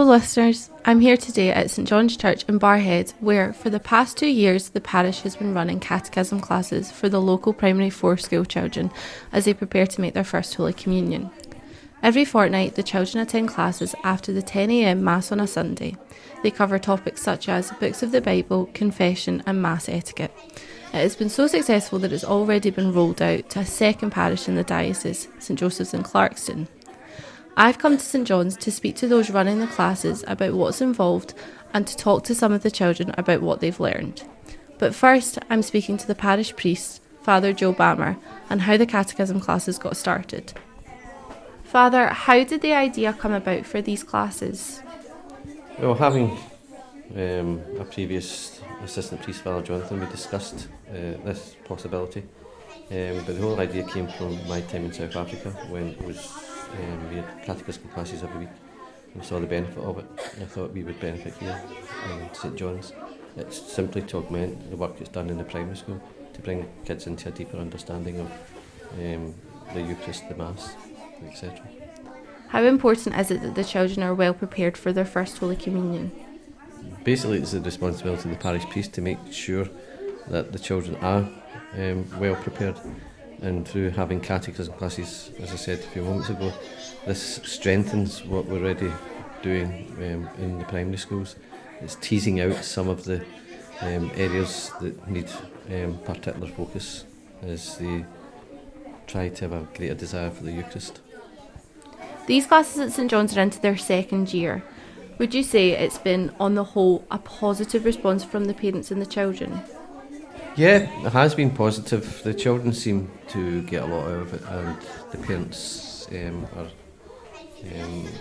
Hello listeners, I'm here today at St John's Church in Barrhead where for the past 2 years the parish has been running catechism classes for the local primary 4 school children as they prepare to make their First Holy Communion. Every fortnight the children attend classes after the 10 a.m. Mass on a Sunday. They cover topics such as books of the Bible, confession and Mass etiquette. It has been so successful that it's already been rolled out to a second parish in the diocese, St Joseph's in Clarkston. I've come to St John's to speak to those running the classes about what's involved and to talk to some of the children about what they've learned. But first, I'm speaking to the Parish Priest, Father Joe Balmer, and how the catechism classes got started. Father, how did the idea come about for these classes? Well, having a previous assistant priest, Father Jonathan, we discussed this possibility. But the whole idea came from my time in South Africa when it was we had catechism classes every week. We saw the benefit of it. I thought we would benefit here in St John's. It's simply to augment the work that's done in the primary school, to bring kids into a deeper understanding of the Eucharist, the Mass, etc. How important is it that the children are well prepared for their First Holy Communion? Basically, it's the responsibility of the parish priest to make sure that the children are well prepared. And through having catechism classes, as I said a few moments ago, this strengthens what we're already doing in the primary schools. It's teasing out some of the areas that need particular focus as they try to have a greater desire for the Eucharist. These classes at St John's are into their second year. Would you say it's been, on the whole, a positive response from the parents and the children? Yeah, it has been positive. The children seem to get a lot out of it, and the parents are,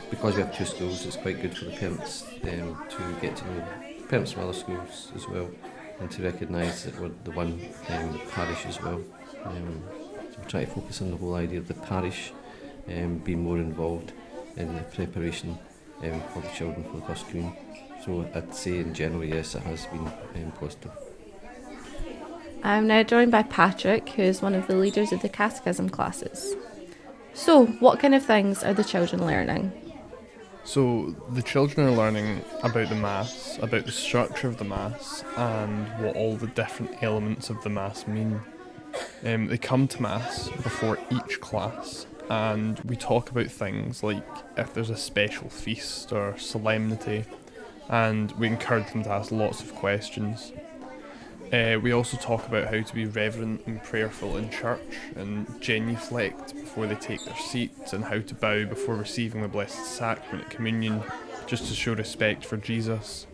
because we have 2 schools, it's quite good for the parents to get to know parents from other schools as well, and to recognise that we're the one parish as well. So we try to focus on the whole idea of the parish being more involved in the preparation for the children for the First Communion. So I'd say in general, yes, it has been positive. I'm now joined by Patrick, who is one of the leaders of the catechism classes. So, what kind of things are the children learning? So, the children are learning about the Mass, about the structure of the Mass, and what all the different elements of the Mass mean. They come to Mass before each class, and we talk about things like if there's a special feast or solemnity, and we encourage them to ask lots of questions. We also talk about how to be reverent and prayerful in church and genuflect before they take their seats, and how to bow before receiving the Blessed Sacrament at Communion, just to show respect for Jesus.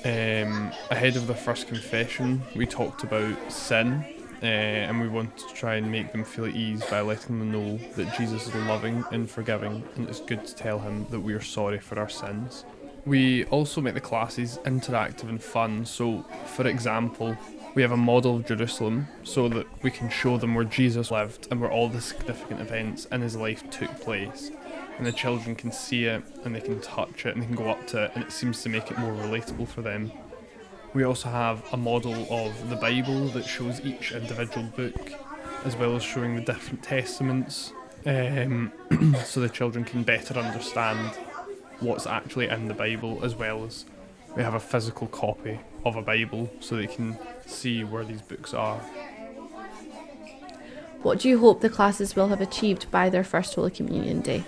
Ahead of their first confession, we talked about sin, and we wanted to try and make them feel at ease by letting them know that Jesus is loving and forgiving, and it's good to tell him that we are sorry for our sins. We also make the classes interactive and fun, so for example, we have a model of Jerusalem so that we can show them where Jesus lived and where all the significant events in his life took place. And the children can see it and they can touch it and they can go up to it, and it seems to make it more relatable for them. We also have a model of the Bible that shows each individual book, as well as showing the different testaments, so the children can better understand what's actually in the Bible, as well as we have a physical copy of a Bible so they can see where these books are. What do you hope the classes will have achieved by their First Holy Communion Day?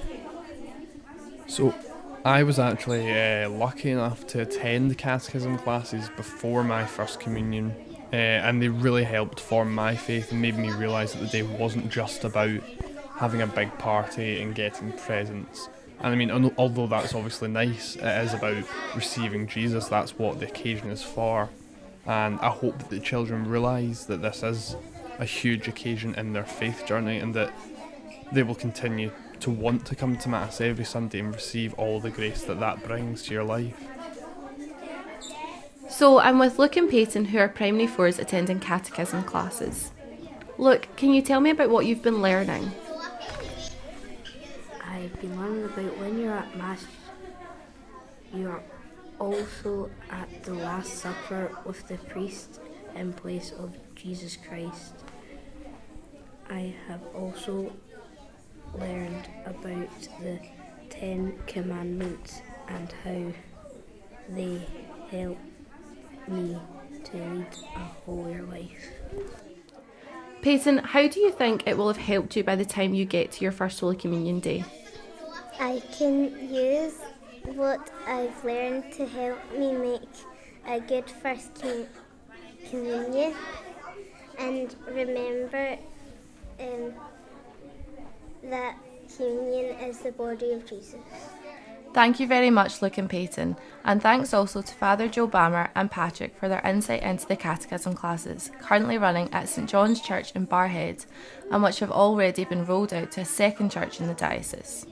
So I was actually lucky enough to attend the catechism classes before my First Communion, and they really helped form my faith and made me realise that the day wasn't just about having a big party and getting presents. And I mean, although that's obviously nice, it is about receiving Jesus. That's what the occasion is for. And I hope that the children realise that this is a huge occasion in their faith journey, and that they will continue to want to come to Mass every Sunday and receive all the grace that that brings to your life. So, I'm with Luke and Peyton, who are primary 4s attending catechism classes. Luke, can you tell me about what you've been learning? I've been learning about when you're at Mass, you are also at the Last Supper with the priest in place of Jesus Christ. I have also learned about the 10 Commandments and how they help me to lead a holier life. Peyton, how do you think it will have helped you by the time you get to your First Holy Communion day? I can use what I've learned to help me make a good communion and remember that communion is the body of Jesus. Thank you very much, Luke and Peyton, and thanks also to Father Joe Balmer and Patrick for their insight into the Catechism classes currently running at St John's Church in Barrhead, and which have already been rolled out to a second church in the diocese.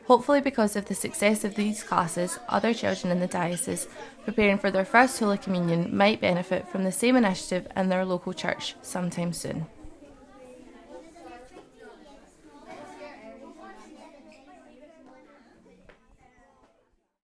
Hopefully, because of the success of these classes, other children in the diocese preparing for their First Holy Communion might benefit from the same initiative in their local church sometime soon.